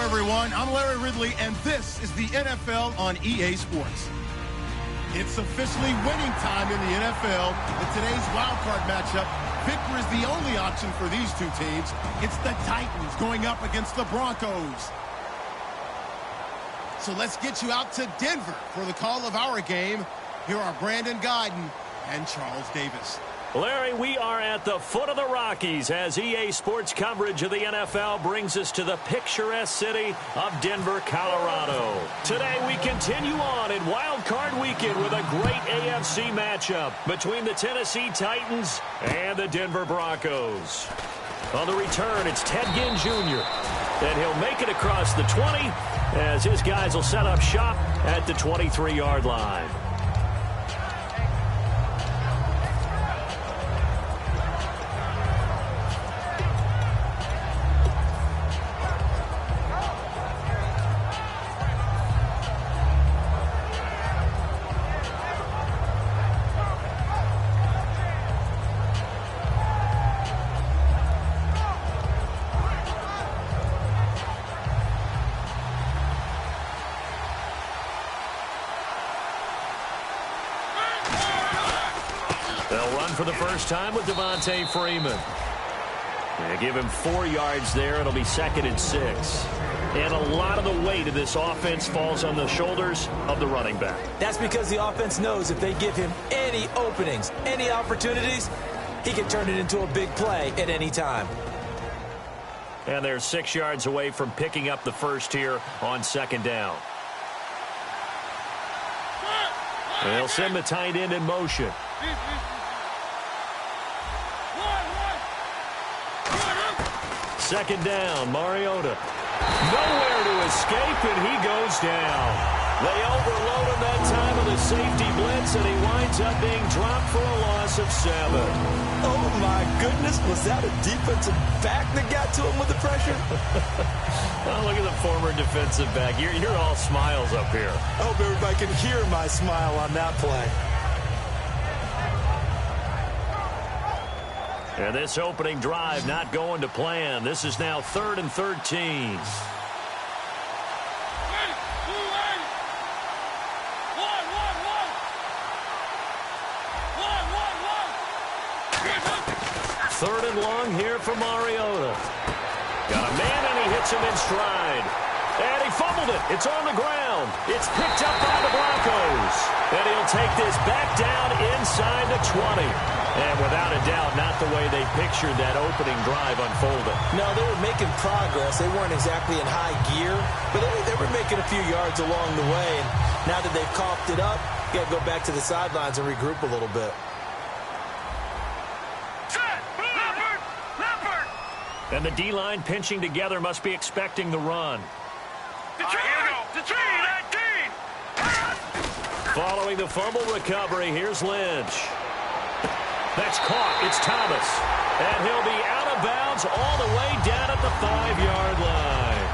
everyone. I'm Larry Ridley, and this is the NFL on EA Sports. It's officially winning time in the NFL. In today's wildcard matchup, victory is the only option for these two teams. It's the Titans going up against the Broncos. So let's get you out to Denver for the call of our game. Here are Brandon Guyton and Charles Davis. Larry, we are at the foot of the Rockies as EA Sports coverage of the NFL brings us to the picturesque city of Denver, Colorado. Today we continue on in Wild Card Weekend with a great AFC matchup between the Tennessee Titans and the Denver Broncos. On the return, it's Ted Ginn Jr., and he'll make it across the 20 as his guys will set up shop at the 23-yard line. They'll run for the first time with Devontae Freeman. They give him 4 yards there. It'll be 2nd and 6. And a lot of the weight of this offense falls on the shoulders of the running back. That's because the offense knows if they give him any openings, any opportunities, he can turn it into a big play at any time. And they're 6 yards away from picking up the first here on 2nd down. They'll send the tight end in motion. Second down, Mariota. Nowhere to escape, and he goes down. They overload him that time with a safety blitz, and he winds up being dropped for a loss of 7. Oh, my goodness. Was that a defensive back that got to him with the pressure? Oh, look at the former defensive back. You're all smiles up here. I hope everybody can hear my smile on that play. And this opening drive not going to plan. This is now 3rd and 13. Third and long here for Mariota. Got a man, and he hits him in stride. And he fumbled it. It's on the ground. It's picked up by the Broncos. And he'll take this back down inside the 20. And without a doubt, not the way they pictured that opening drive unfolding. No, they were making progress. They weren't exactly in high gear, but they were making a few yards along the way. And now that they've coughed it up, you got to go back to the sidelines and regroup a little bit. And the D-line pinching together must be expecting the run. Following the fumble recovery, here's Lynch. That's caught. It's Thomas. And he'll be out of bounds all the way down at the 5-yard line.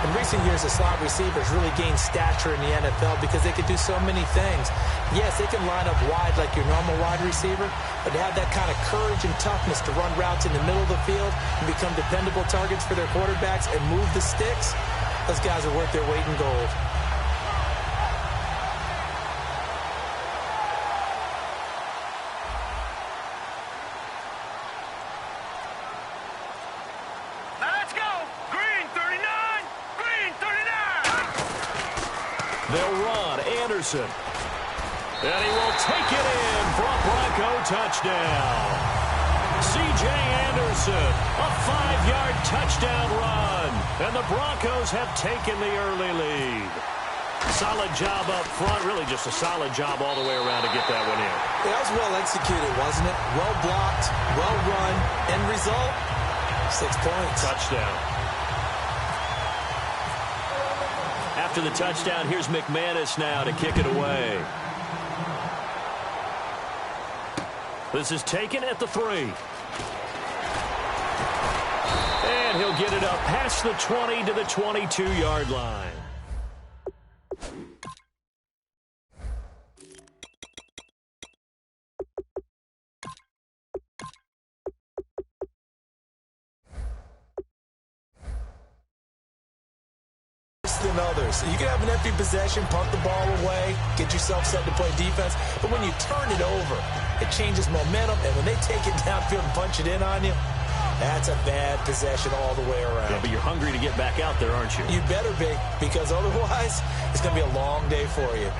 In recent years, the slot receivers really gained stature in the NFL because they could do so many things. Yes, they can line up wide like your normal wide receiver, but to have that kind of courage and toughness to run routes in the middle of the field and become dependable targets for their quarterbacks and move the sticks, those guys are worth their weight in gold. They'll run. Anderson. And he will take it in for a Bronco touchdown. C.J. Anderson, a 5-yard touchdown run. And the Broncos have taken the early lead. Solid job up front. Really just a solid job all the way around to get that one in. Yeah, that was well executed, wasn't it? Well blocked, well run. End result, 6 points. Touchdown. After the touchdown, here's McManus now to kick it away. This is taken at the 3. And he'll get it up past the 20 to the 22-yard line. than others. You can have an empty possession, punt the ball away, get yourself set to play defense, but when you turn it over, it changes momentum, and when they take it downfield and punch it in on you, that's a bad possession all the way around. Yeah, but you're hungry to get back out there, aren't you? You better be, because otherwise, it's going to be a long day for you.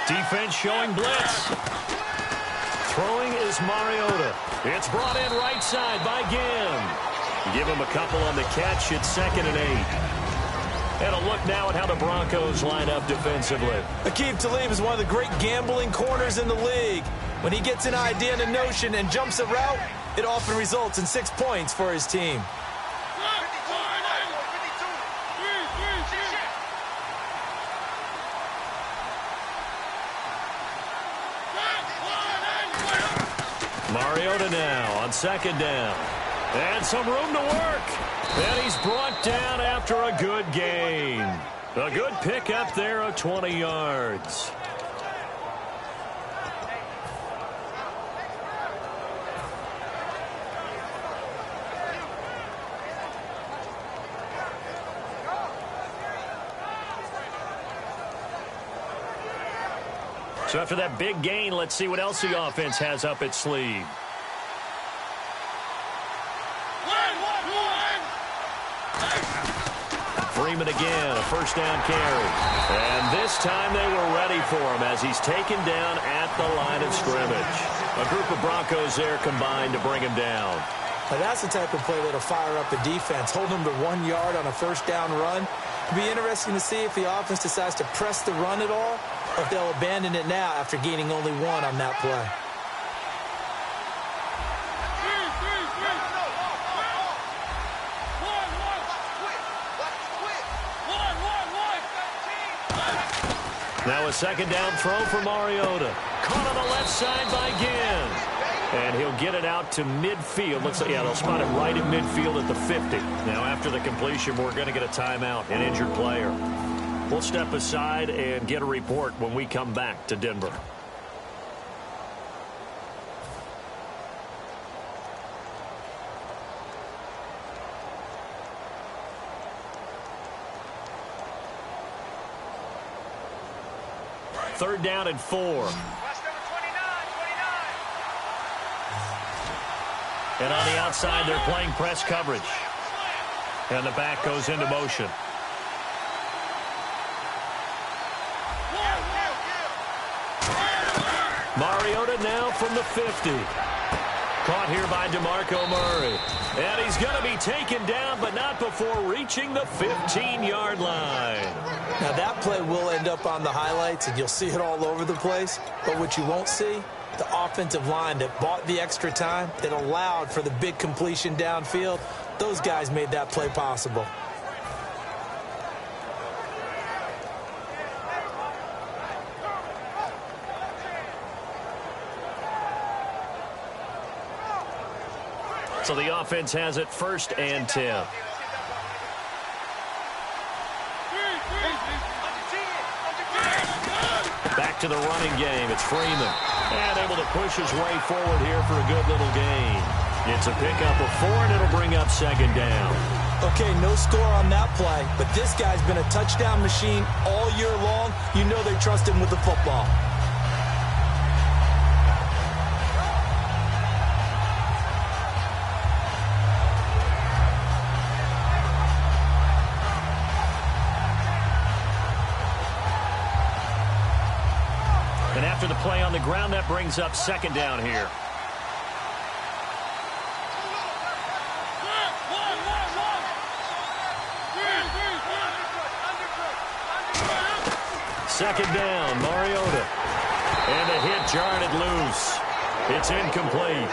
Defense showing blitz. Throwing is Mariota. It's brought in right side by Ginn. Give him a couple on the catch. It's 2nd and 8. And a look now at how the Broncos line up defensively. Aqib Talib is one of the great gambling corners in the league. When he gets an idea and a notion and jumps a route, it often results in 6 points for his team. Mariota now on 2nd down. And some room to work. And he's brought down after a good gain. A good pickup there of 20 yards. So after that big gain, let's see what else the offense has up its sleeve. Freeman again, a 1st down carry. And this time they were ready for him as he's taken down at the line of scrimmage. A group of Broncos there combined to bring him down. Now that's the type of play that'll fire up the defense. Hold them to 1 yard on a 1st down run. It'll be interesting to see if the offense decides to press the run at all, or if they'll abandon it now after gaining only 1 on that play. Now a 2nd down throw for Mariota. Caught on the left side by Ginn. And he'll get it out to midfield. Looks like, yeah, they'll spot it right in midfield at the 50. Now after the completion, we're going to get a timeout, an injured player. We'll step aside and get a report when we come back to Denver. Third down and 4. And on the outside, they're playing press coverage. And the back goes into motion. Mariota now from the 50. Caught here by DeMarco Murray. And he's going to be taken down, but not before reaching the 15-yard line. Now that play will end up on the highlights, and you'll see it all over the place. But what you won't see, the offensive line that bought the extra time, that allowed for the big completion downfield, those guys made that play possible. So the offense has it 1st and 10. Back to the running game. It's Freeman. And able to push his way forward here for a good little gain. It's a pickup of 4, and it'll bring up 2nd down. Okay, no score on that play, but this guy's been a touchdown machine all year long. You know they trust him with the football. And after the play on the ground, that brings up 2nd down here. Second down, Mariota. And a hit jarred it loose. It's incomplete.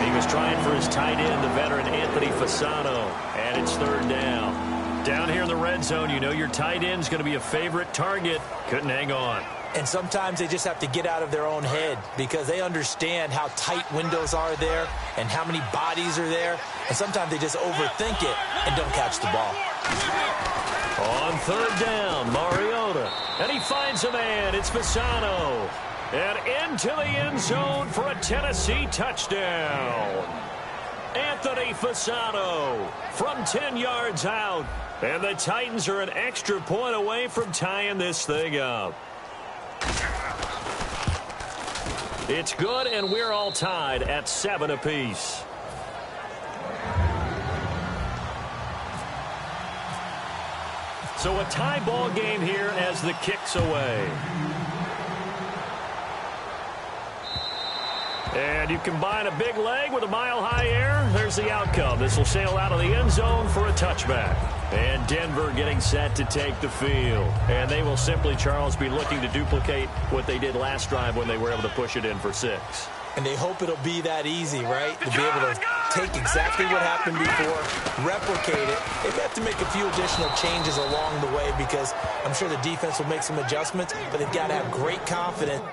He was trying for his tight end, the veteran Anthony Fasano. And it's 3rd down. Down here in the red zone, you know your tight end's going to be a favorite target. Couldn't hang on. And sometimes they just have to get out of their own head because they understand how tight windows are there and how many bodies are there. And sometimes they just overthink it and don't catch the ball. On 3rd down, Mariota. And he finds a man. It's Fasano. And into the end zone for a Tennessee touchdown. Anthony Fasano from 10 yards out. And the Titans are an extra point away from tying this thing up. It's good, and we're all tied at 7 apiece. So a tie ball game here as the kick's away. And you combine a big leg with a mile-high air, there's the outcome. This will sail out of the end zone for a touchback. And Denver getting set to take the field. And they will simply, Charles, be looking to duplicate what they did last drive when they were able to push it in for 6. And they hope it'll be that easy, right? To be able to take exactly what happened before, replicate it. They have to make a few additional changes along the way because I'm sure the defense will make some adjustments, but they've got to have great confidence.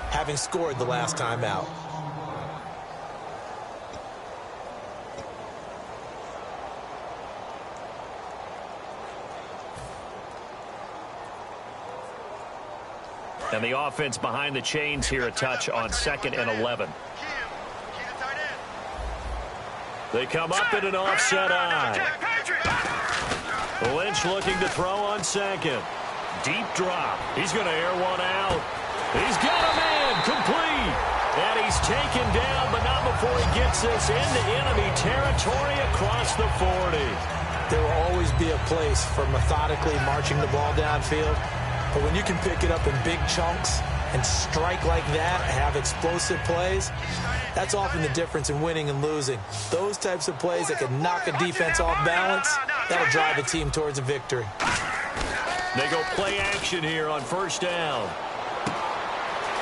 Having scored the last time out. And the offense behind the chains here, a touch on 2nd and 11. They come up in an offset eye. Lynch looking to throw on 2nd. Deep drop. He's going to air one out. He's got a man complete. And he's taken down, but not before he gets this into enemy territory across the 40. There will always be a place for methodically marching the ball downfield. But when you can pick it up in big chunks and strike like that, have explosive plays, that's often the difference in winning and losing. Those types of plays that can knock a defense off balance, that'll drive a team towards a victory. They go play action here on 1st down.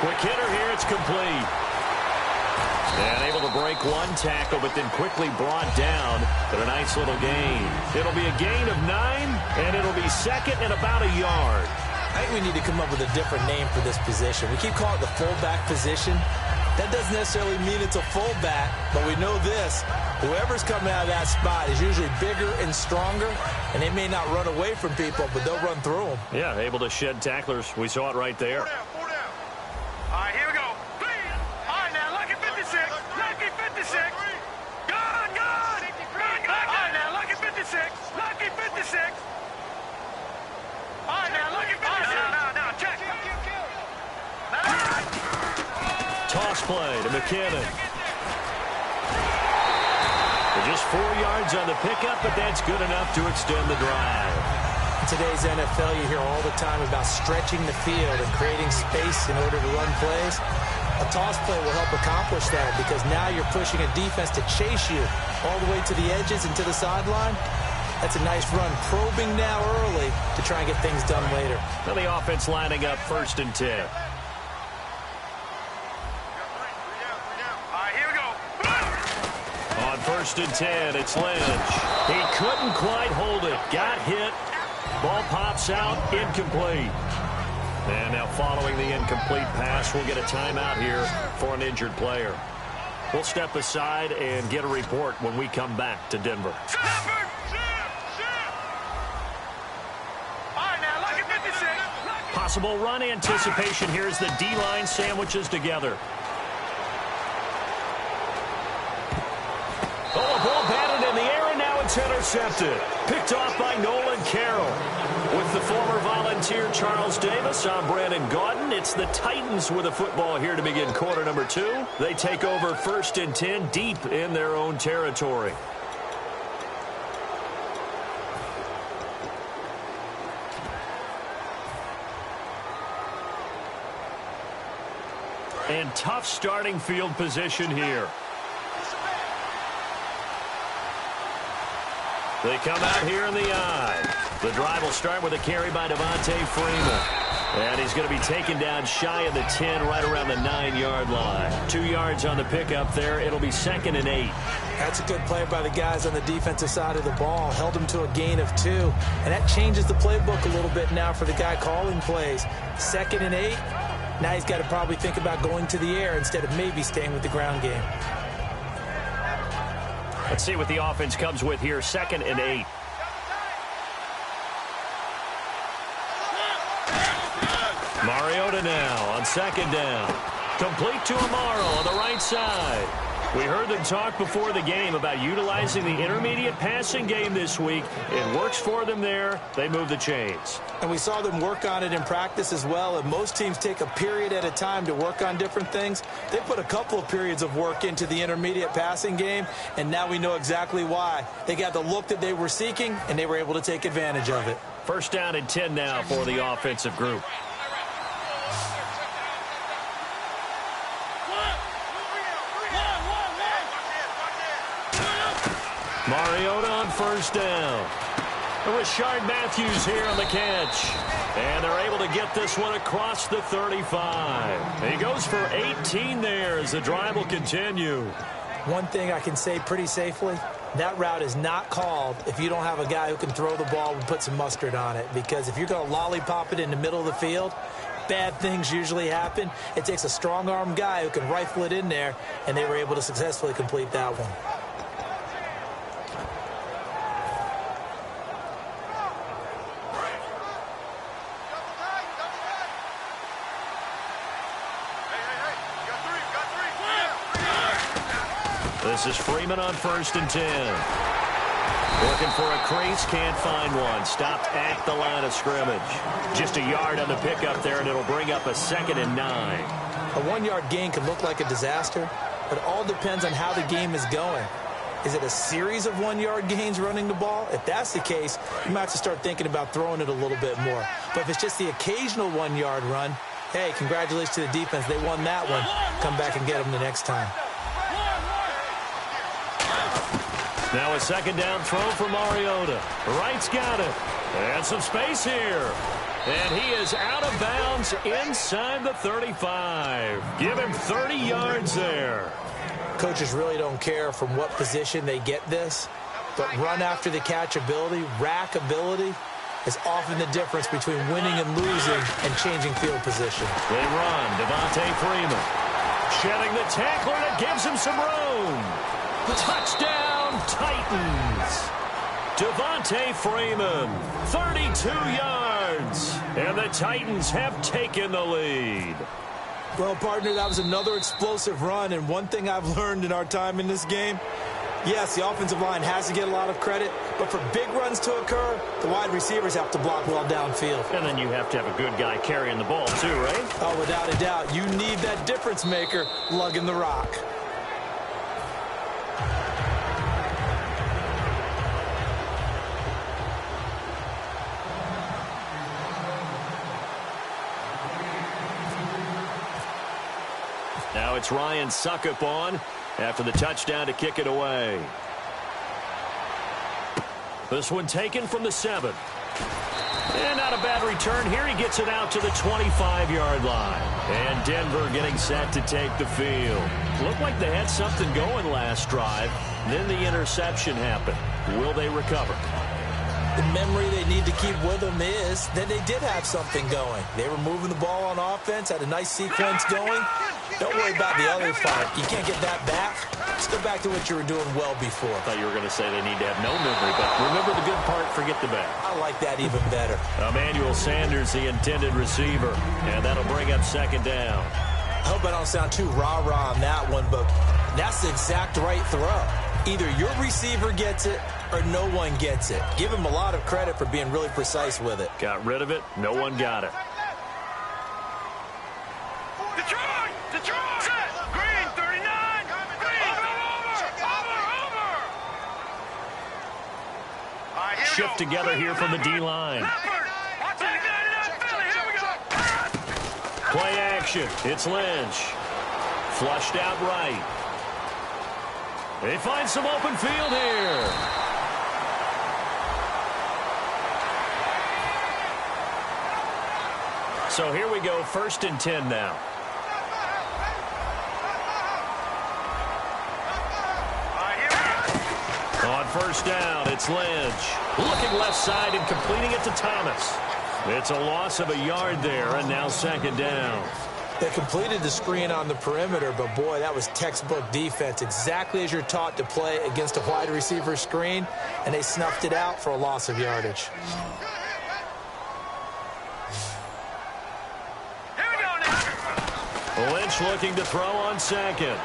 Quick hitter here, it's complete. And able to break one tackle, but then quickly brought down. But a nice little gain. It'll be a gain of 9, and it'll be 2nd and about a yard. I think we need to come up with a different name for this position. We keep calling it the fullback position. That doesn't necessarily mean it's a fullback, but we know this. Whoever's coming out of that spot is usually bigger and stronger, and they may not run away from people, but they'll run through them. Yeah, able to shed tacklers. We saw it right there. All right, here we go. All right, now, lucky 56. Lucky 56. Good, good. All right, now, lucky 56. Lucky 56. All right, now, lucky 56. Now, check. Toss play to McKinnon. Just 4 yards on the pickup, but that's good enough to extend the drive. In today's NFL, you hear all the time about stretching the field and creating space in order to run plays. A toss play will help accomplish that because now you're pushing a defense to chase you all the way to the edges and to the sideline. That's a nice run, probing now early to try and get things done later. Now the offense lining up 1st and 10. On 1st and 10, it's Lynch. He couldn't quite hold it. Got hit. Ball pops out, incomplete. And now following the incomplete pass, we'll get a timeout here for an injured player. We'll step aside and get a report when we come back to Denver. Possible run anticipation here as the D-line sandwiches together. Oh, a ball batted in the air, and now it's It's intercepted. Picked off by Nolan Carroll. With the former Volunteer Charles Davis, I'm Brandon Gaudin. It's the Titans with a football here to begin quarter number 2. They take over 1st and 10 deep in their own territory. And tough starting field position here. They come out here in the eye. The drive will start with a carry by Devontae Freeman. And he's going to be taken down shy of the 10, right around the 9-yard line. 2 yards on the pickup there. It'll be 2nd and 8. That's a good play by the guys on the defensive side of the ball. Held them to a gain of 2. And that changes the playbook a little bit now for the guy calling plays. 2nd and 8. Now he's got to probably think about going to the air instead of maybe staying with the ground game. Let's see what the offense comes with here. 2nd and 8. Mariota now on 2nd down. Complete to Amaro on the right side. We heard them talk before the game about utilizing the intermediate passing game this week. It works for them there. They move the chains. And we saw them work on it in practice as well. And most teams take a period at a time to work on different things. They put a couple of periods of work into the intermediate passing game, and now we know exactly why. They got the look that they were seeking, and they were able to take advantage of it. 1st down and 10 now for the offensive group. Mariota on 1st down. Rashard Matthews here on the catch. And they're able to get this one across the 35. He goes for 18 there as the drive will continue. One thing I can say pretty safely, that route is not called if you don't have a guy who can throw the ball and put some mustard on it. Because if you're going to lollipop it in the middle of the field, bad things usually happen. It takes a strong-arm guy who can rifle it in there, and they were able to successfully complete that one. This is Freeman on 1st and 10. Looking for a crease, can't find one. Stopped at the line of scrimmage. Just a yard on the pickup there, and it'll bring up a 2nd and 9. A 1-yard gain can look like a disaster, but it all depends on how the game is going. Is it a series of 1-yard gains running the ball? If that's the case, you might have to start thinking about throwing it a little bit more. But if it's just the occasional 1-yard run, hey, congratulations to the defense. They won that one. Come back and get them the next time. Now a 2nd down throw for Mariota. Wright's got it. And some space here. And he is out of bounds inside the 35. Give him 30 yards there. Coaches really don't care from what position they get this, but run after the catch ability, rack ability, is often the difference between winning and losing and changing field position. They run. Devontae Freeman shedding the tackler, and it gives him some room. Touchdown, Titans. Devontae Freeman, 32 yards. And the Titans have taken the lead. Well, partner, that was another explosive run. And one thing I've learned in our time in this game, yes, the offensive line has to get a lot of credit, but for big runs to occur, the wide receivers have to block well downfield. And then you have to have a good guy carrying the ball too, right? Oh, without a doubt. You need that difference maker lugging the rock. Now it's Ryan Suckup on after the touchdown to kick it away. This one taken from the 7. And not a bad return here. He gets it out to the 25-yard line. And Denver getting set to take the field. Looked like they had something going last drive. Then the interception happened. Will they recover? The memory they need to keep with them is that they did have something going. They were moving the ball on offense, had a nice sequence going. Don't worry about the other part. You can't get that back. Let's go back to what you were doing well before. I thought you were going to say they need to have no memory, but remember the good part, forget the bad. I like that even better. Emmanuel Sanders, the intended receiver, and that'll bring up 2nd down. I hope I don't sound too rah-rah on that one, but that's the exact right throw. Either your receiver gets it or no one gets it. Give him a lot of credit for being really precise with it. Got rid of it. No one got it. Detroit! Set! Green, 39! Green, over! Shift together here from the D-line. Play action. It's Lynch. Flushed out right. They find some open field here. So here we go, 1st and 10 now. On 1st down, it's Lynch. Looking left side and completing it to Thomas. It's a loss of a yard there, and now 2nd down. They completed the screen on the perimeter, but boy, that was textbook defense. Exactly as you're taught to play against a wide receiver screen, and they snuffed it out for a loss of yardage. Lynch looking to throw on 2nd.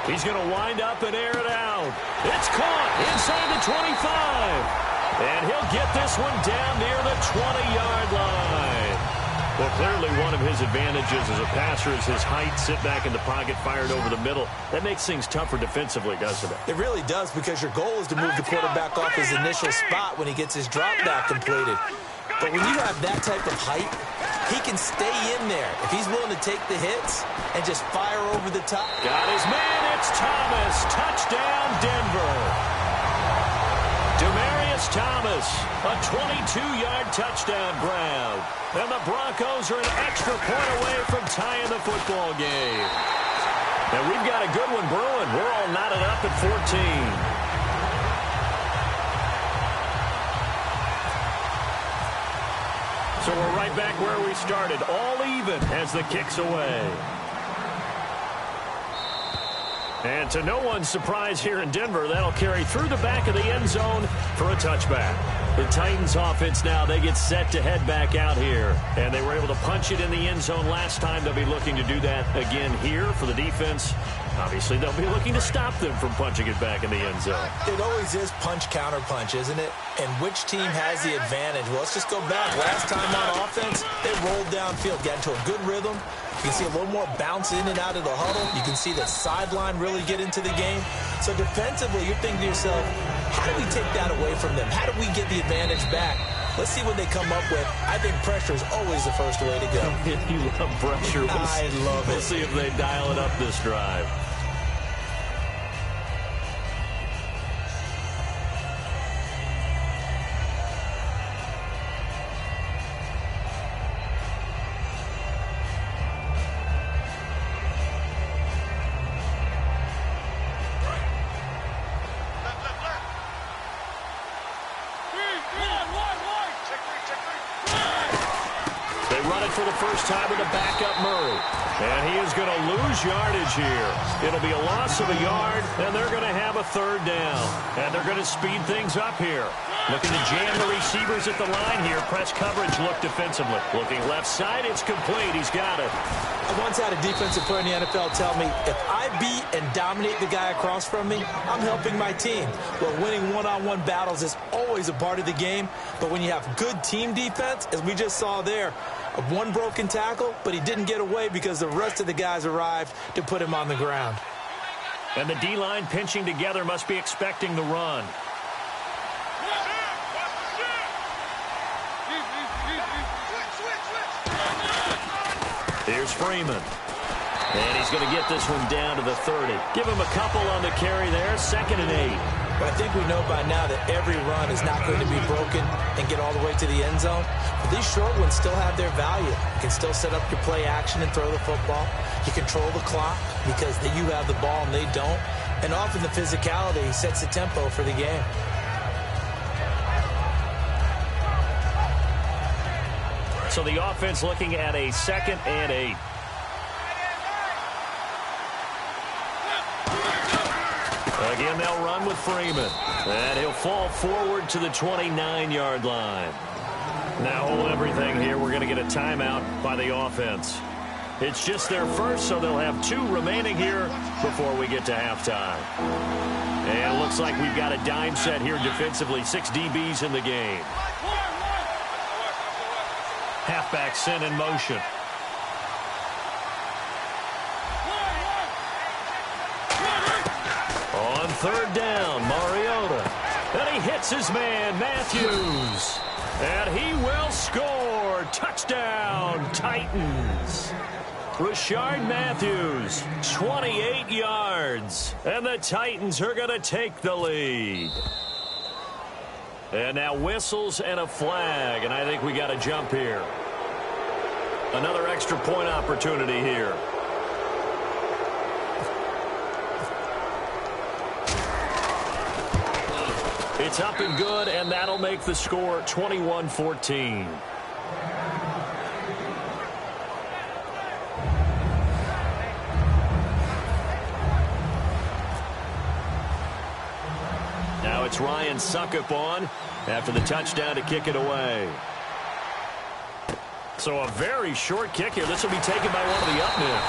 He's going to wind up and air it out. It's caught inside the 25. And he'll get this one down near the 20-yard line. Well, clearly one of his advantages as a passer is his height. Sit back in the pocket, fired over the middle. That makes things tougher defensively, doesn't it? It really does, because your goal is to move the quarterback off his initial spot when he gets his drop back completed. But when you have that type of height, he can stay in there if he's willing to take the hits and just fire over the top. Got his man. It's Thomas. Touchdown, Denver. Thomas, a 22-yard touchdown grab. And the Broncos are an extra point away from tying the football game. And we've got a good one brewing. We're all knotted up at 14. So we're right back where we started, all even as the kick's away. And to no one's surprise here in Denver, that'll carry through the back of the end zone for a touchback. The Titans offense now, they get set to head back out here. And they were able to punch it in the end zone last time. They'll be looking to do that again here for the defense. Obviously, they'll be looking to stop them from punching it back in the end zone. It always is punch-counter-punch, isn't it? And which team has the advantage? Well, let's just go back. Last time on offense, they rolled downfield, got into a good rhythm. You can see a little more bounce in and out of the huddle. You can see the sideline really get into the game. So defensively, you're thinking to yourself, how do we take that away from them? How do we get the advantage back? Let's see what they come up with. I think pressure is always the first way to go. You love pressure. I love it. We'll see if they dial it up this drive. For the first time with a backup Murray. And he is going to lose yardage here. It'll be a loss of a yard, and they're going to have a 3rd down. And they're going to speed things up here. Looking to jam the receivers at the line here. Press coverage look defensively. Looking left side, it's complete. He's got it. I once had a defensive player in the NFL tell me, if I beat and dominate the guy across from me, I'm helping my team. Well, winning one-on-one battles is always a part of the game. But when you have good team defense, as we just saw there, one broken tackle, but he didn't get away because the rest of the guys arrived to put him on the ground. And the D-line pinching together must be expecting the run. Here's Freeman. And he's going to get this one down to the 30. Give him a couple on the carry there. 2nd and 8. But I think we know by now that every run is not going to be broken and get all the way to the end zone. But these short ones still have their value. You can still set up your play action and throw the football. You control the clock because you have the ball and they don't. And often the physicality sets the tempo for the game. So the offense looking at a 2nd and 8. Again, they'll run with Freeman. And he'll fall forward to the 29-yard line. Now hold everything here. We're going to get a timeout by the offense. It's just their first, so they'll have 2 remaining here before we get to halftime. And it looks like we've got a dime set here defensively. 6 DBs in the game. Halfback sent in motion. On third down, Mariota. And he hits his man, Matthews. And he will score. Touchdown, Titans. Rashard Matthews, 28 yards. And the Titans are going to take the lead. And now whistles and a flag. And I think we got to jump here. Another extra point opportunity here. It's up and good, and that'll make the score 21-14. Now it's Ryan Suckup on after the touchdown to kick it away. So a very short kick here. This will be taken by one of the up men.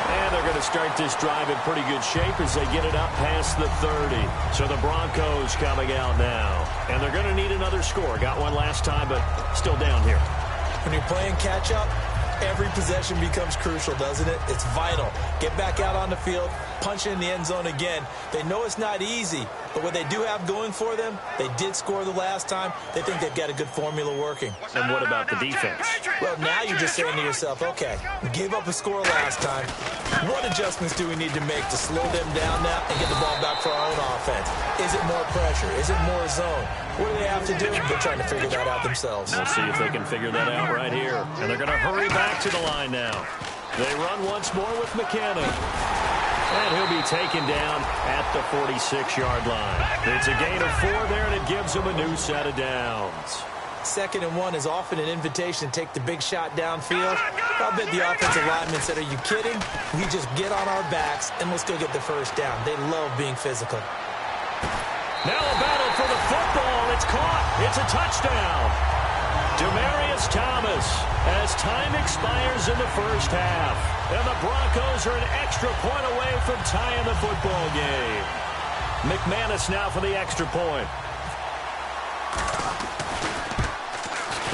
And they're going to start this drive in pretty good shape as they get it up past the 30. So the Broncos coming out now. And they're going to need another score. Got one last time, but still down here. When you're playing catch-up, every possession becomes crucial, doesn't it? It's vital. Get back out on the field, punch it in the end zone again. They know it's not easy, but what they do have going for them, they did score the last time. They think they've got a good formula working. And what about the defense? Well, now you're just saying to yourself, okay, we gave up a score last time. What adjustments do we need to make to slow them down now and get the ball back for our own offense? Is it more pressure? Is it more zone? What do they have to do? They're trying to figure that out themselves. We'll see if they can figure that out right here. And they're going to hurry back to the line now. They run once more with McKinnon. And he'll be taken down at the 46-yard line. It's a gain of 4 there, and it gives them a new set of downs. 2nd and 1 is often an invitation to take the big shot downfield. I'll bet the offensive lineman said, are you kidding? We just get on our backs, and let's go get the first down. They love being physical. Now a battle for the football. It's caught. It's a touchdown. Demaryius Thomas as time expires in the first half. And the Broncos are an extra point away from tying the football game. McManus now for the extra point.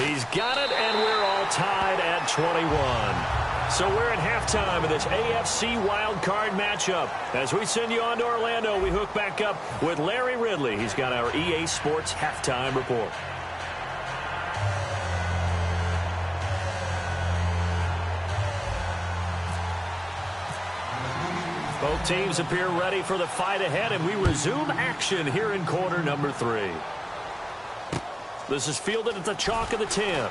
He's got it, and we're all tied at 21. So we're at halftime of this AFC wildcard matchup. As we send you on to Orlando, we hook back up with Larry Ridley. He's got our EA Sports halftime report. Both teams appear ready for the fight ahead, and we resume action here in quarter number 3. This is fielded at the chalk of the 10.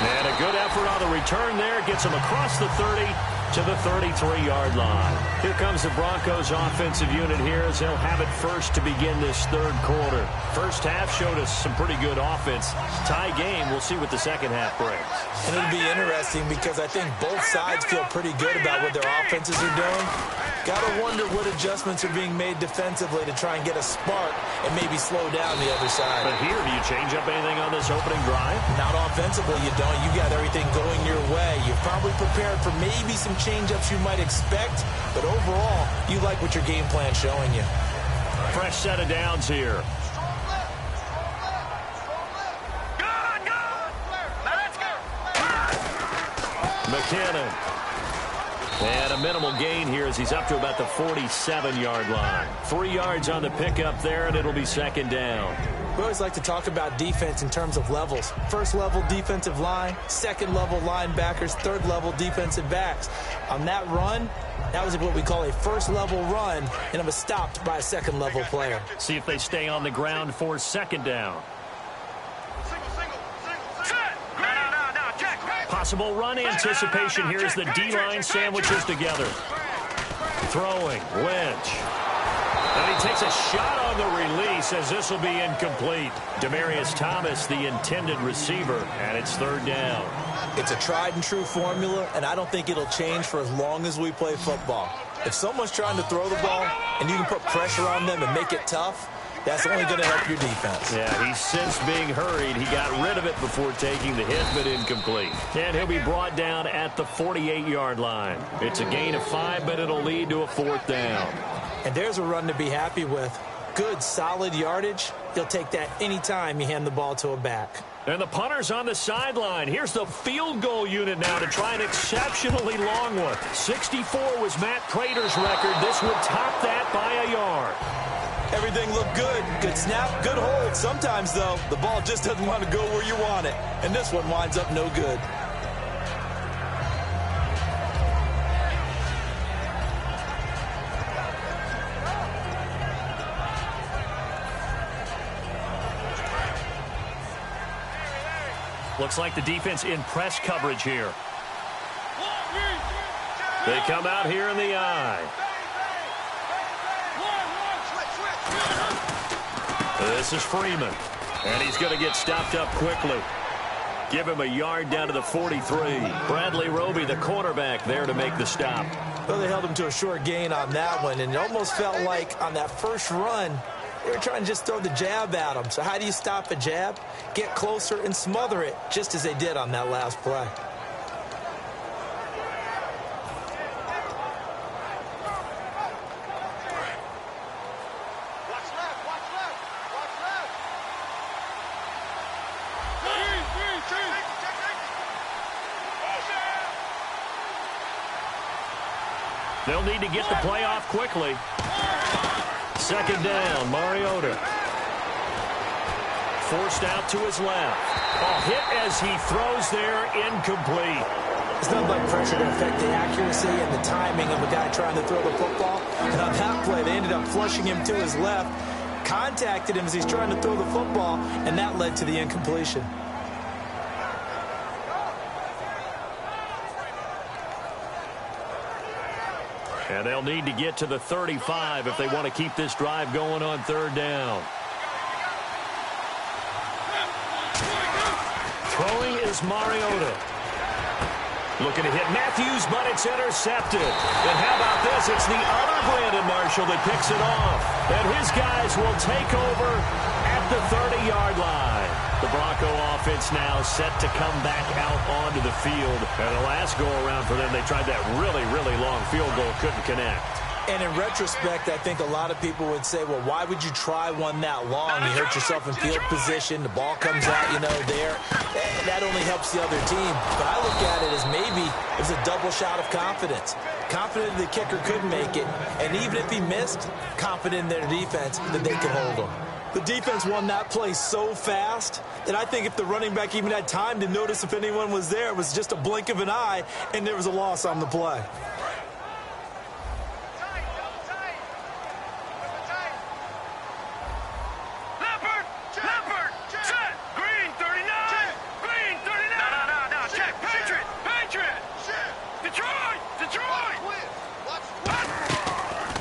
And a good effort on the return there. Gets him across the 30 to the 33-yard line. Here comes the Broncos offensive unit here as they'll have it first to begin this third quarter. First half showed us some pretty good offense. Tie game. We'll see what the second half brings. And it'll be interesting because I think both sides feel pretty good about what their offenses are doing. Got to wonder what adjustments are being made defensively to try and get a spark and maybe slow down the other side. But here, do you change up anything on this opening drive? Not offensively, you don't. You got everything going your way. You've probably prepared for maybe some change-ups you might expect, but overall, you like what your game plan's showing you. Fresh set of downs here. McKinnon. And a minimal gain here as he's up to about the 47-yard line. 3 yards on the pickup there, and it'll be second down. We always like to talk about defense in terms of levels. First level defensive line, second level linebackers, third level defensive backs. On that run, that was what we call a first level run, and it was stopped by a second level player. See if they stay on the ground for second down. Possible run anticipation here as the D-line sandwiches together. Throwing, Lynch. And he takes a shot on the release as this will be incomplete. Demaryius Thomas, the intended receiver, and it's third down. It's a tried-and-true formula, and I don't think it'll change for as long as we play football. If someone's trying to throw the ball and you can put pressure on them and make it tough, That's only going to help your defense. Yeah, he's since being hurried. He got rid of it before taking the hit, but incomplete. And he'll be brought down at the 48-yard line. It's a gain of 5, but it'll lead to a 4th down. And there's a run to be happy with. Good, solid yardage. You'll take that anytime you hand the ball to a back. And the punter's on the sideline. Here's the field goal unit now to try an exceptionally long one. 64 was Matt Prater's record. This would top that by a yard. Everything looked good. Good snap, good hold. Sometimes, though, the ball just doesn't want to go where you want it. And this one winds up no good. Looks like the defense in press coverage here. They come out here in the eye. This is Freeman. And he's going to get stopped up quickly. Give him a yard down to the 43. Bradley Roby, the cornerback, there to make the stop. Well, they held him to a short gain on that one, and it almost felt like on that first run, they were trying to just throw the jab at him. So how do you stop a jab? Get closer and smother it, just as they did on that last play. They'll need to get the play off quickly. 2nd down, Mariota. Forced out to his left. Hit as he throws there, incomplete. It's not like pressure to affect the accuracy and the timing of a guy trying to throw the football. And on that play, they ended up flushing him to his left, contacted him as he's trying to throw the football, and that led to the incompletion. And they'll need to get to the 35 if they want to keep this drive going on 3rd down. Throwing is Mariota. Looking to hit Matthews, but it's intercepted. And how about this? It's the other Brandon Marshall that picks it off. And his guys will take over at the 30-yard line. The Bronco offense now set to come back out onto the field. And the last go-around for them, they tried that really, really long field goal, couldn't connect. And in retrospect, I think a lot of people would say, well, why would you try one that long? You hurt yourself in field position. The ball comes out, there. That only helps the other team. But I look at it as maybe it was a double shot of confidence. Confident the kicker could make it. And even if he missed, confident in their defense that they could hold him. The defense won that play so fast that I think if the running back even had time to notice if anyone was there, it was just a blink of an eye, and there was a loss on the play.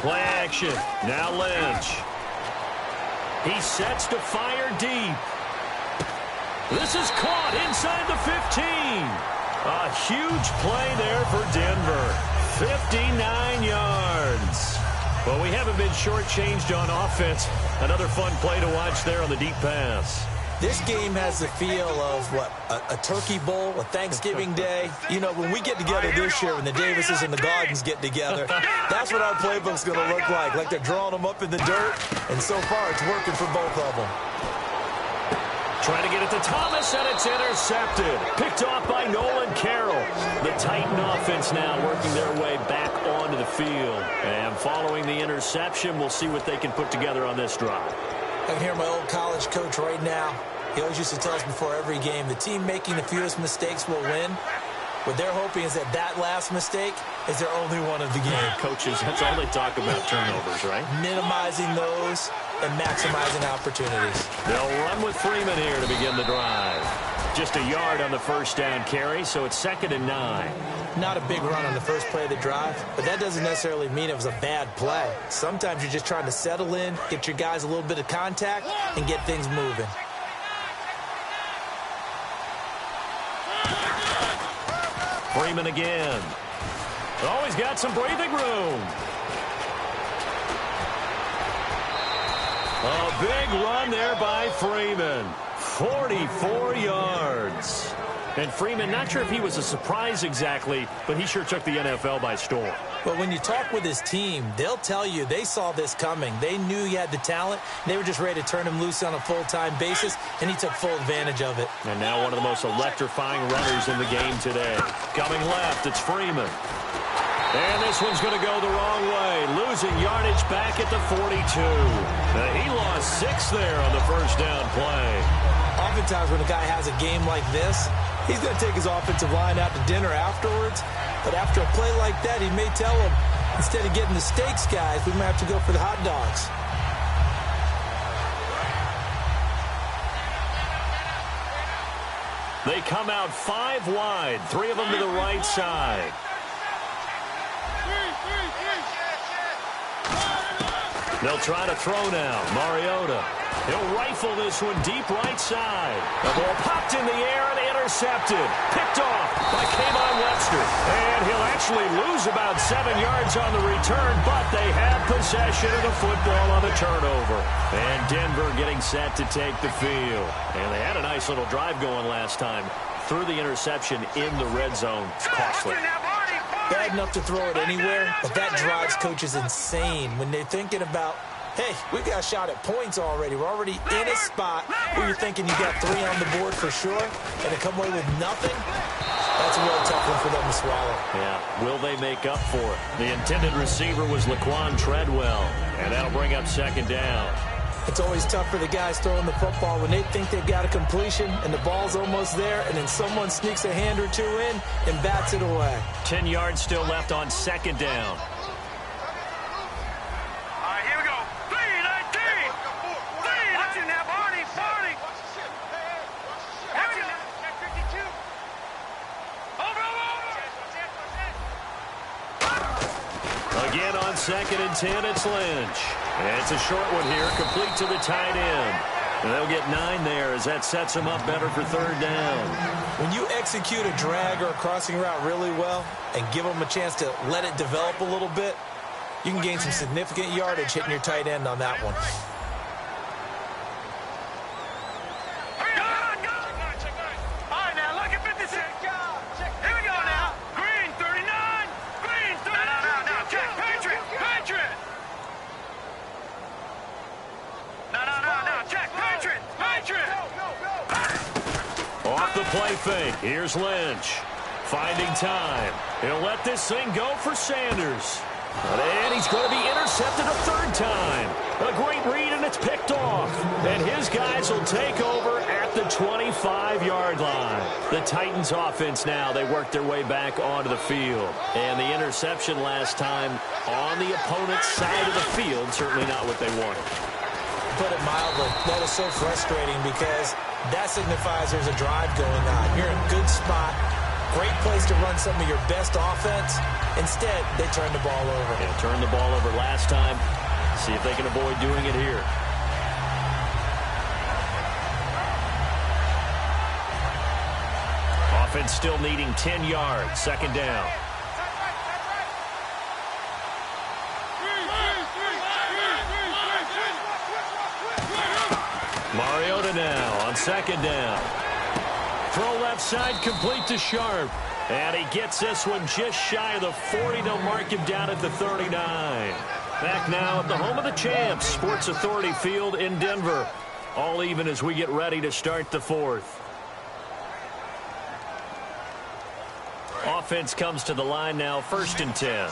Play action. Now Lynch. He sets to fire deep. This is caught inside the 15. A huge play there for Denver. 59 yards. Well, we haven't been shortchanged on offense. Another fun play to watch there on the deep pass. This game has the feel of, a Turkey Bowl, a Thanksgiving Day. When we get together this year, when the Davises and the Gardens get together, that's what our playbook's going to look like. Like they're drawing them up in the dirt, and so far it's working for both of them. Trying to get it to Thomas, and it's intercepted. Picked off by Nolan Carroll. The Titan offense now working their way back onto the field. And following the interception, we'll see what they can put together on this drive. I can hear my old college coach right now. He always used to tell us before every game, the team making the fewest mistakes will win. What they're hoping is that last mistake is their only one of the game. Coaches, that's all they talk about, turnovers, right? Minimizing those and maximizing opportunities. They'll run with Freeman here to begin the drive. Just a yard on the first down carry, so it's 2nd and 9. Not a big run on the first play of the drive, but that doesn't necessarily mean it was a bad play. Sometimes you're just trying to settle in, get your guys a little bit of contact, and get things moving. Freeman again. Always got some breathing room. A big run there by Freeman. 44 yards. And Freeman, not sure if he was a surprise exactly, but he sure took the NFL by storm. But when you talk with his team, they'll tell you they saw this coming. They knew he had the talent. They were just ready to turn him loose on a full-time basis, and he took full advantage of it. And now one of the most electrifying runners in the game today. Coming left, it's Freeman. And this one's going to go the wrong way. Losing yardage back at the 42. He lost 6 there on the first down play. Oftentimes when a guy has a game like this, he's going to take his offensive line out to dinner afterwards. But after a play like that, he may tell them, instead of getting the steaks, guys, we might have to go for the hot dogs. They come out 5 wide, 3 of them to the right side. They'll try to throw now. Mariota. He'll rifle this one deep right side. The ball popped in the air and intercepted. Picked off by K'Von Webster. And he'll actually lose about 7 yards on the return, but they have possession of the football on the turnover. And Denver getting set to take the field. And they had a nice little drive going last time. Threw the interception in the red zone. It's costly. Bad enough to throw it anywhere, but that drives coaches insane when they're thinking about, hey, we got a shot at points already. We're already in a spot where you're thinking you got 3 on the board for sure, and to come away with nothing, that's a really tough one for them to swallow. Yeah, will they make up for it? The intended receiver was Laquan Treadwell, and that'll bring up second down. It's always tough for the guys throwing the football when they think they've got a completion and the ball's almost there, and then someone sneaks a hand or 2 in and bats it away. 10 yards still left on second down. Again on 2nd and 10, it's Lynch. And it's a short one here, complete to the tight end. And they'll get 9 there as that sets them up better for 3rd down. When you execute a drag or a crossing route really well and give them a chance to let it develop a little bit, you can gain some significant yardage hitting your tight end on that one. Play fake. Here's Lynch. Finding time. He'll let this thing go for Sanders. And he's going to be intercepted a 3rd time. A great read, and it's picked off. And his guys will take over at the 25-yard line. The Titans offense now, they work their way back onto the field. And the interception last time on the opponent's side of the field, certainly not what they wanted. Put it mildly, that is so frustrating because that signifies there's a drive going on. You're in a good spot, great place to run some of your best offense. Instead, they turn the ball over. Yeah, turned the ball over last time. See if they can avoid doing it here. Offense still needing 10 yards. 2nd down. Mariota now on 2nd down. Throw left side, complete to Sharp. And he gets this one just shy of the 40. They'll mark him down at the 39. Back now at the home of the champs, Sports Authority Field in Denver. All even as we get ready to start the 4th. Offense comes to the line now, 1st and 10.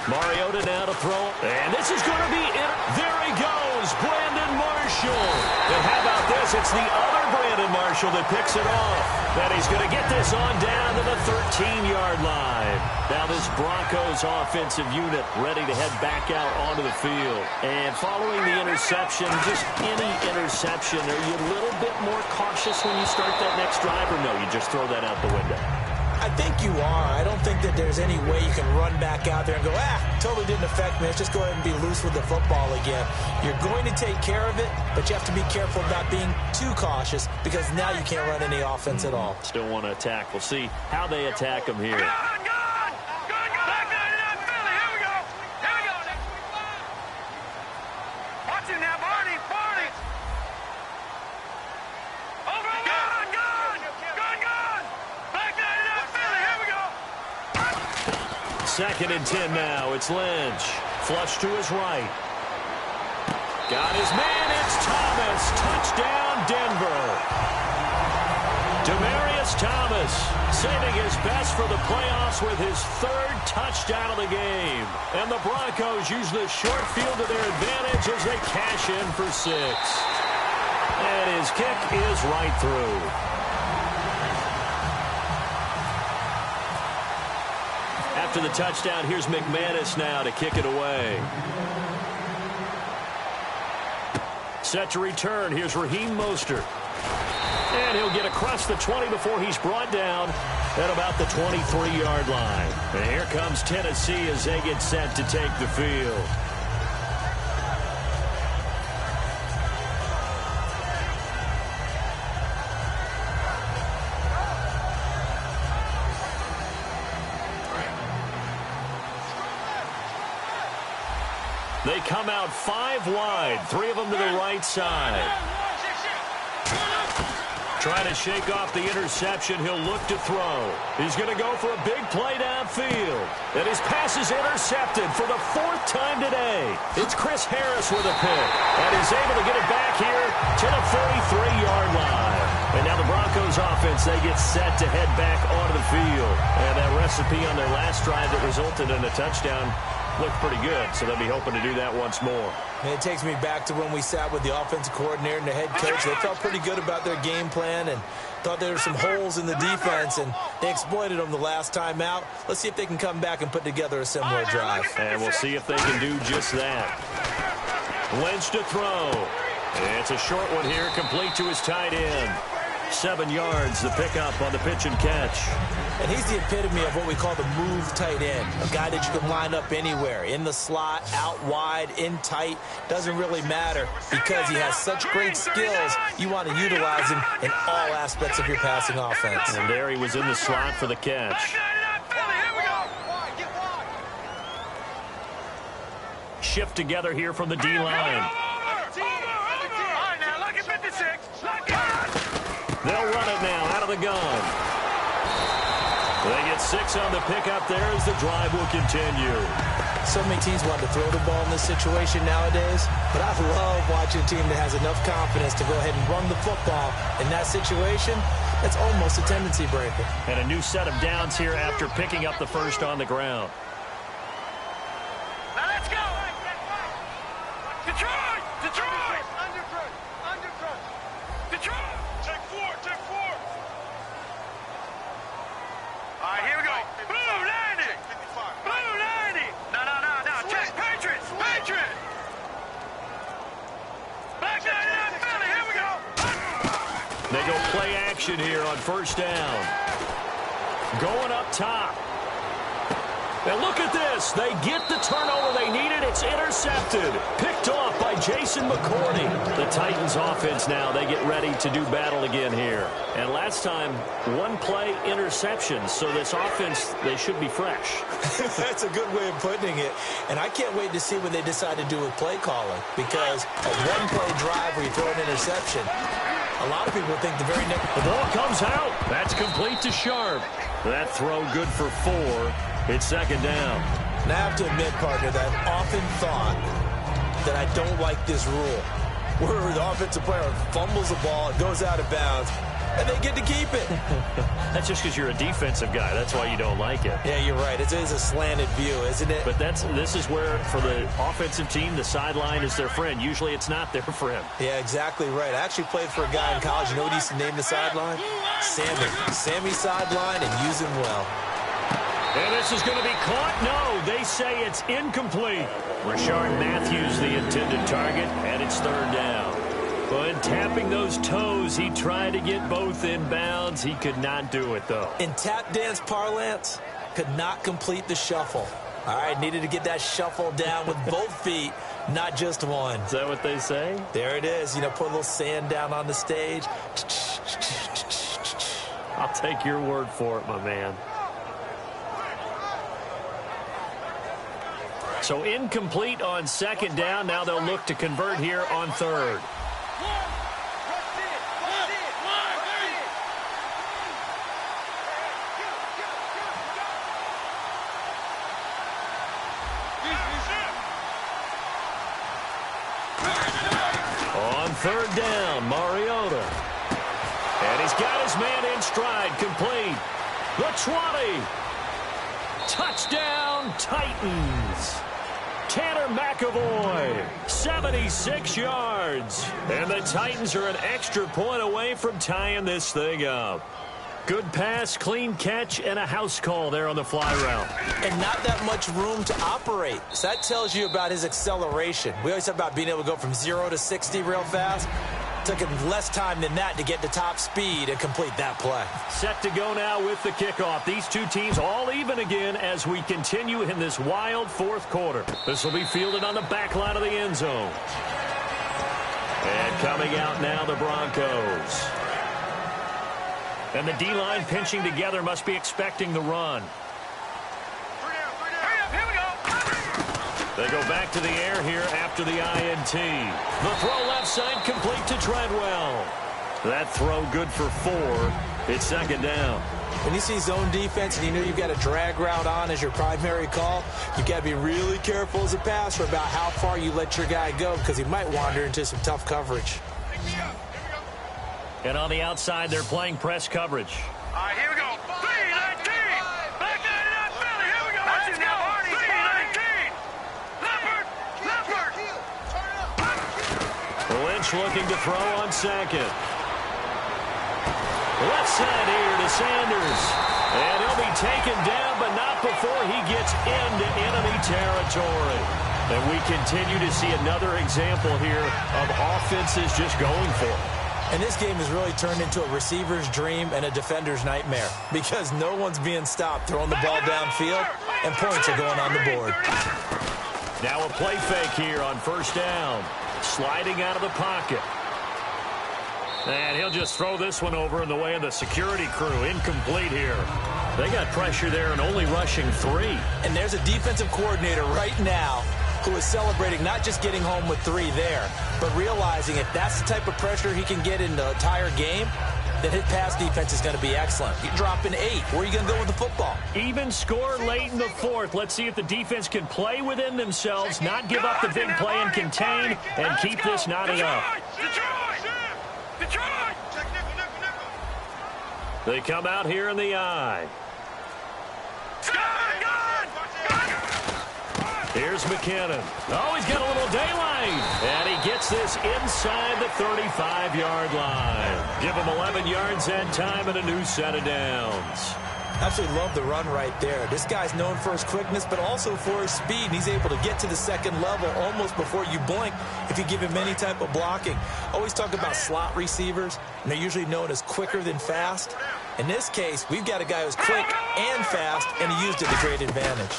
Mariota now to throw. And this is going to be it. There he goes, Brandon Marshall. And how about this? It's the other Brandon Marshall that picks it off. And he's going to get this on down to the 13-yard line. Now this Broncos offensive unit ready to head back out onto the field. And following the interception, just any interception, are you a little bit more cautious when you start that next drive, or no, you just throw that out the window? I think you are. I don't think that there's any way you can run back out there and go, totally didn't affect me. Let's just go ahead and be loose with the football again. You're going to take care of it, but you have to be careful about being too cautious because now you can't run any offense at all. Still want to attack. We'll see how they attack them here. 2nd and 10 now. It's Lynch. Flush to his right. Got his man. It's Thomas. Touchdown, Denver. Demaryius Thomas saving his best for the playoffs with his 3rd touchdown of the game. And the Broncos use the short field to their advantage as they cash in for 6. And his kick is right through. After the touchdown, here's McManus now to kick it away. Set to return. Here's Raheem Mostert. And he'll get across the 20 before he's brought down at about the 23-yard line. And here comes Tennessee as they get set to take the field. They come out 5 wide, 3 of them to the right side. Trying to shake off the interception, he'll look to throw. He's going to go for a big play downfield. And his pass is intercepted for the 4th time today. It's Chris Harris with a pick. And he's able to get it back here to the 43-yard line. And now the Broncos offense, they get set to head back onto the field. And that recipe on their last drive that resulted in a touchdown looked pretty good, so they'll be hoping to do that once more. And it takes me back to when we sat with the offensive coordinator and the head coach. They felt pretty good about their game plan and thought there were some holes in the defense, and they exploited them the last time out. Let's see if they can come back and put together a similar drive. And we'll see if they can do just that. Lynch to throw. It's a short one here, complete to his tight end. 7 yards, the pickup on the pitch and catch. And he's the epitome of what we call the move tight end. A guy that you can line up anywhere. In the slot, out wide, in tight. Doesn't really matter because he has such great skills. You want to utilize him in all aspects of your passing offense. And there he was in the slot for the catch. Shift together here from the D-line. They'll run it now out of the gun. They get 6 on the pickup there as the drive will continue. So many teams want to throw the ball in this situation nowadays, but I love watching a team that has enough confidence to go ahead and run the football. In that situation, that's almost a tendency breaker. And a new set of downs here after picking up the first on the ground. Now let's go! Detroit! Detroit! Undercut! Detroit! Take 4! All right, here we go. Blue 90! Blue 90! No. Check. Patriots! Black 99 Philly, here we go! They go play action here on first down. Going up top. And look at this. They get the turnover they needed. It's intercepted. Picked off by Jason McCourty. The Titans offense now, they get ready to do battle again here. And last time, 1 play interception. So this offense, they should be fresh. That's a good way of putting it. And I can't wait to see what they decide to do with play calling. Because a 1-play drive where you throw an interception, a lot of people think the very next... The ball comes out. That's complete to Sharp. That throw good for 4. It's second down. And I have to admit, partner, that I've often thought that I don't like this rule, where the offensive player fumbles the ball, it goes out of bounds, and they get to keep it. That's just because you're a defensive guy. That's why you don't like it. Yeah, you're right. It is a slanted view, isn't it? But this is where, for the offensive team, the sideline is their friend. Usually it's not their friend. Yeah, exactly right. I actually played for a guy in college. You know what he used to name the sideline? Sammy. Sammy sideline, and use him well. And this is going to be caught. No, they say it's incomplete. Rashard Matthews, the intended target, and it's third down. But in tapping those toes, he tried to get both in bounds. He could not do it, though. In tap dance parlance, could not complete the shuffle. All right, needed to get that shuffle down with both feet, not just one. Is that what they say? There it is. You know, put a little sand down on the stage. I'll take your word for it, my man. So incomplete on second down. Now they'll look to convert here on third. third down, Mariota. And he's got his man in stride, complete. The 20. Touchdown, Titans. Tanner McAvoy, 76 yards. And the Titans are an extra point away from tying this thing up. Good pass, clean catch, and a house call there on the fly route. And not that much room to operate. So that tells you about his acceleration. We always talk about being able to go from 0 to 60 real fast. Took him less time than that to get to top speed and complete that play. Set to go now with the kickoff. These two teams all even again as we continue in this wild fourth quarter. This will be fielded on the back line of the end zone. And coming out now, the Broncos. And the D-line pinching together must be expecting the run. They go back to the air here after the INT. The throw left side complete to Treadwell. That throw good for 4. It's second down. When you see zone defense and you know you've got a drag route on as your primary call, you've got to be really careful as a passer about how far you let your guy go because he might wander into some tough coverage. And on the outside, they're playing press coverage. All right, here we go. 3-19. Back 99 Philly. Here we go. Watch it now. 3-19. Leopard. Lynch looking to throw on second. Left side here to Sanders. And he'll be taken down, but not before he gets into enemy territory. And we continue to see another example here of offenses just going for it. And this game has really turned into a receiver's dream and a defender's nightmare because no one's being stopped throwing the ball downfield, and points are going on the board. Now a play fake here on first down. Sliding out of the pocket. And he'll just throw this one over in the way of the security crew. Incomplete here. They got pressure there and only rushing 3. And there's a defensive coordinator right now who is celebrating not just getting home with 3 there, but realizing if that's the type of pressure he can get in the entire game, then his pass defense is going to be excellent. You're dropping 8. Where are you going to go with the football? Even score late in the fourth. Let's see if the defense can play within themselves, not give up the big play and contain, and keep this knotted up. They come out here in the eye. Here's McKinnon. Oh, he's got a little daylight. And he gets this inside the 35-yard line. Give him 11 yards that time and a new set of downs. Absolutely love the run right there. This guy's known for his quickness, but also for his speed. And he's able to get to the second level almost before you blink if you give him any type of blocking. Always talk about slot receivers, and they're usually known as quicker than fast. In this case, we've got a guy who's quick and fast, and he used it to great advantage.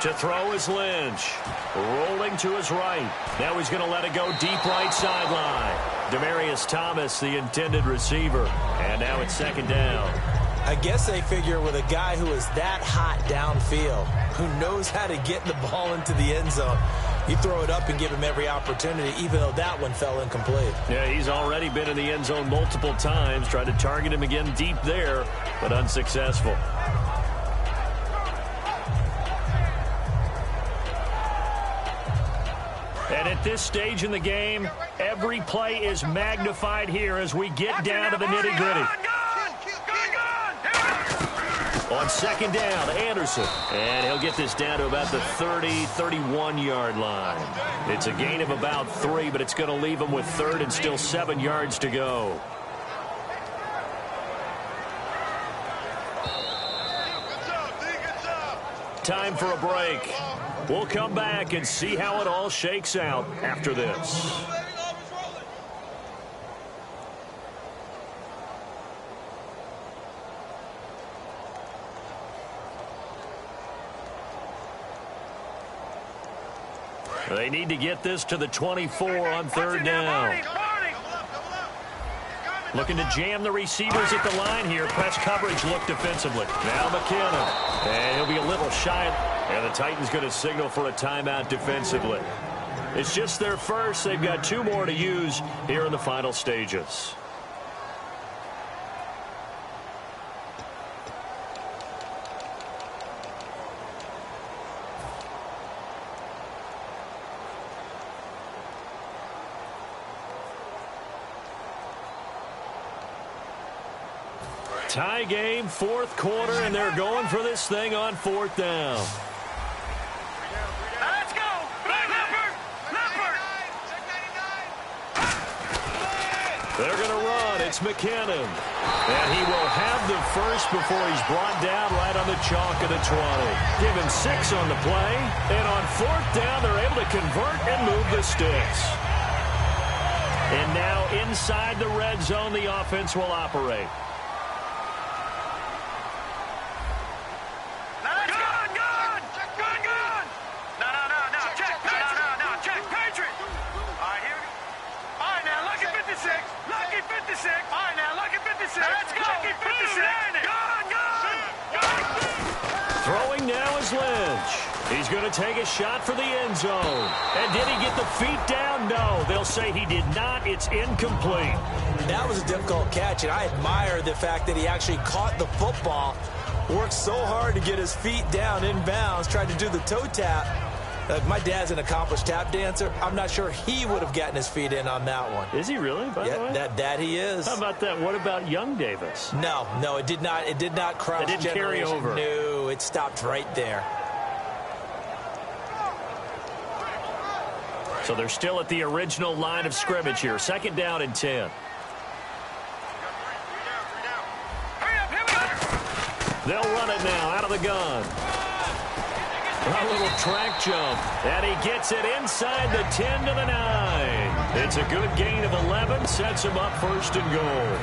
To throw is Lynch. Rolling to his right. Now he's going to let it go deep right sideline. Demaryius Thomas, the intended receiver. And now it's second down. I guess they figure with a guy who is that hot downfield, who knows how to get the ball into the end zone, you throw it up and give him every opportunity, even though that one fell incomplete. Yeah, he's already been in the end zone multiple times. Tried to target him again deep there, but unsuccessful. And at this stage in the game, every play is magnified here as we get down to the nitty-gritty. On second down, Anderson. And he'll get this down to about the 30, 31-yard line. It's a gain of about 3, but it's going to leave him with third and still 7 yards to go. Time for a break. We'll come back and see how it all shakes out after this. They need to get this to the 24 on third down. Looking to jam the receivers at the line here. Press coverage look defensively. Now McKinnon. And he'll be a little shy. And the Titans going to signal for a timeout defensively. It's just their first. They've got 2 more to use here in the final stages. Tie game, fourth quarter, and they're going for this thing on fourth down. Let's go! Leopard! They're going to run. It's McKinnon. And he will have the first before he's brought down right on the chalk of the 20. Give him 6 on the play. And on fourth down, they're able to convert and move the sticks. And now inside the red zone, the offense will operate. Throwing now is Lynch. He's going to take a shot for the end zone. And did he get the feet down? No. They'll say he did not. It's incomplete. That was a difficult catch, and I admire the fact that he actually caught the football, worked so hard to get his feet down inbounds, tried to do the toe tap. My dad's an accomplished tap dancer. I'm not sure he would have gotten his feet in on that one. Is he really, by the way? That he is. How about that? What about young Davis? No, it did not. It did not cross. It didn't carry over. No, it stopped right there. So they're still at the original line of scrimmage here. Second down and 10. They'll run it now out of the gun. A little track jump, and he gets it inside the 10 to the 9. It's a good gain of 11, sets him up first and goal.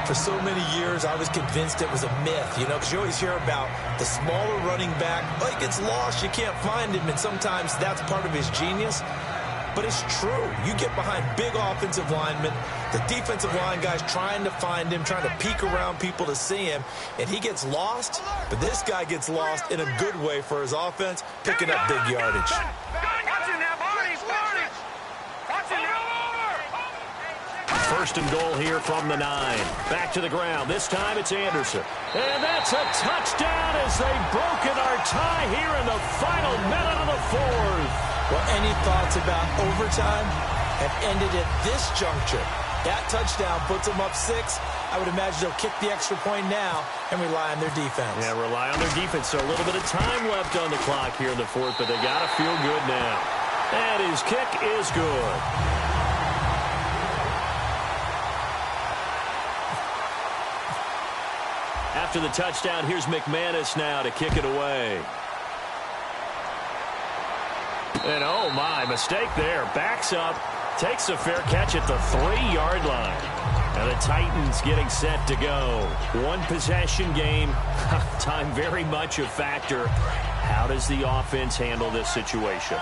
For so many years, I was convinced it was a myth, because you always hear about the smaller running back. Oh, he gets lost, you can't find him, and sometimes that's part of his genius. But it's true. You get behind big offensive linemen, the defensive line guys trying to find him, trying to peek around people to see him, and he gets lost. But this guy gets lost in a good way for his offense, picking up big yardage. First and goal here from the 9. Back to the ground. This time it's Anderson. And that's a touchdown as they've broken our tie here in the final minute of the fourth. Well, any thoughts about overtime have ended at this juncture. That touchdown puts them up 6. I would imagine they'll kick the extra point now and rely on their defense. Yeah, rely on their defense. So a little bit of time left on the clock here in the fourth, but they got to feel good now. And his kick is good. After the touchdown, here's McManus now to kick it away. And oh my, mistake there. Backs up, takes a fair catch at the 3-yard line. And the Titans getting set to go. One possession game. Time very much a factor. How does the offense handle this situation?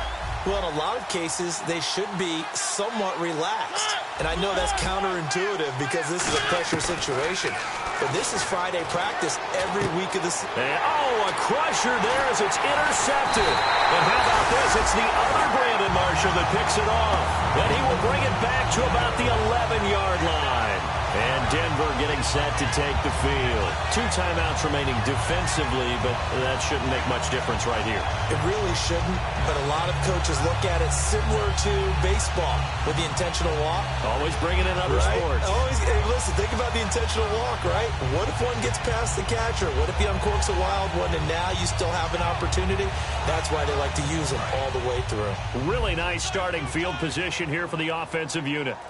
Well, in a lot of cases, they should be somewhat relaxed. And I know that's counterintuitive because this is a pressure situation. But this is Friday practice every week of the season. Oh, a crusher there as it's intercepted. And how about this? It's the other Brandon Marshall that picks it off. And he will bring it back to about the 11-yard line. And Denver getting set to take the field. 2 timeouts remaining defensively, but that shouldn't make much difference right here. It really shouldn't, but a lot of coaches look at it similar to baseball with the intentional walk. Always bringing in other sports. Always, hey, listen, think about the intentional walk, right? What if one gets past the catcher? What if he uncorks a wild one and now you still have an opportunity? That's why they like to use them all the way through. Really nice starting field position here for the offensive unit.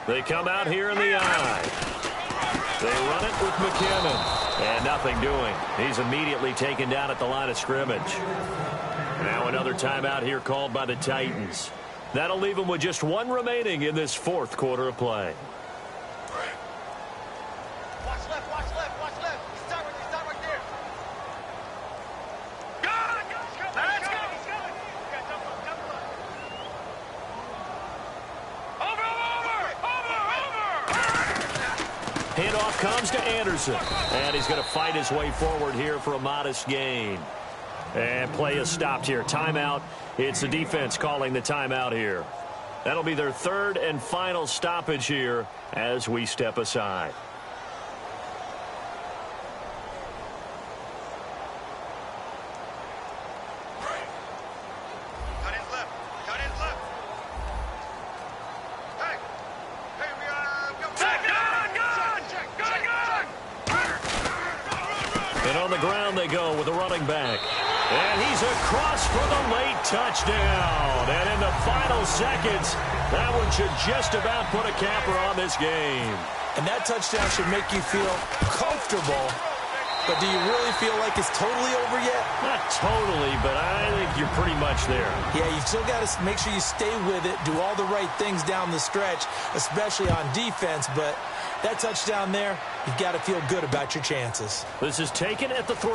They come out here in the eye. They run it with McKinnon. And nothing doing. He's immediately taken down at the line of scrimmage. Now another timeout here called by the Titans. That'll leave them with just 1 remaining in this fourth quarter of play. Watch left, watch left, watch left. Start right there. Let's go. Handoff comes to Anderson. And he's going to fight his way forward here for a modest gain. And play is stopped here. Timeout. It's the defense calling the timeout here. That'll be their 3rd and final stoppage here as we step aside. And on the ground they go with a running back. And he's across for the late touchdown. And in the final seconds, that one should just about put a capper on this game. And that touchdown should make you feel comfortable. But do you really feel like it's totally over yet? Not totally, but I think you're pretty much there. Yeah, you've still got to make sure you stay with it, do all the right things down the stretch, especially on defense. But that touchdown there, you've got to feel good about your chances. This is taken at the 3.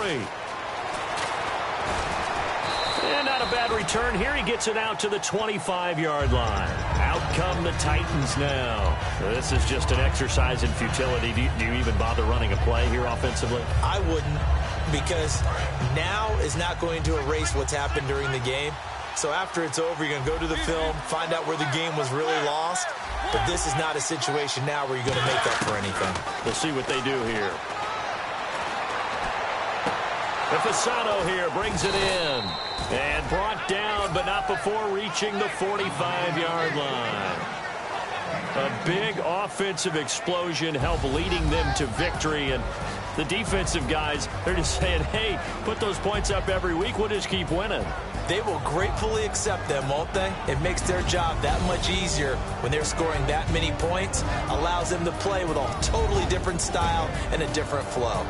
And not a bad return here. He gets it out to the 25-yard line. Out come the Titans now. This is just an exercise in futility. Do you even bother running a play here offensively? I wouldn't, because now is not going to erase what's happened during the game. So after it's over, you're going to go to the film, find out where the game was really lost. But this is not a situation now where you're going to make up for anything. We'll see what they do here. Fasano here brings it in. And brought down, but not before reaching the 45-yard line. A big offensive explosion helped leading them to victory. And the defensive guys, they're just saying, hey, put those points up every week. We'll just keep winning. They will gratefully accept them, won't they? It makes their job that much easier when they're scoring that many points. Allows them to play with a totally different style and a different flow.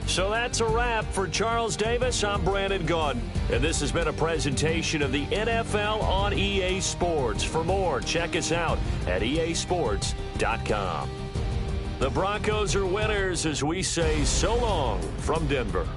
So that's a wrap for Charles Davis. I'm Brandon Gaudin, and this has been a presentation of the NFL on EA Sports. For more, check us out at easports.com. The Broncos are winners as we say so long from Denver.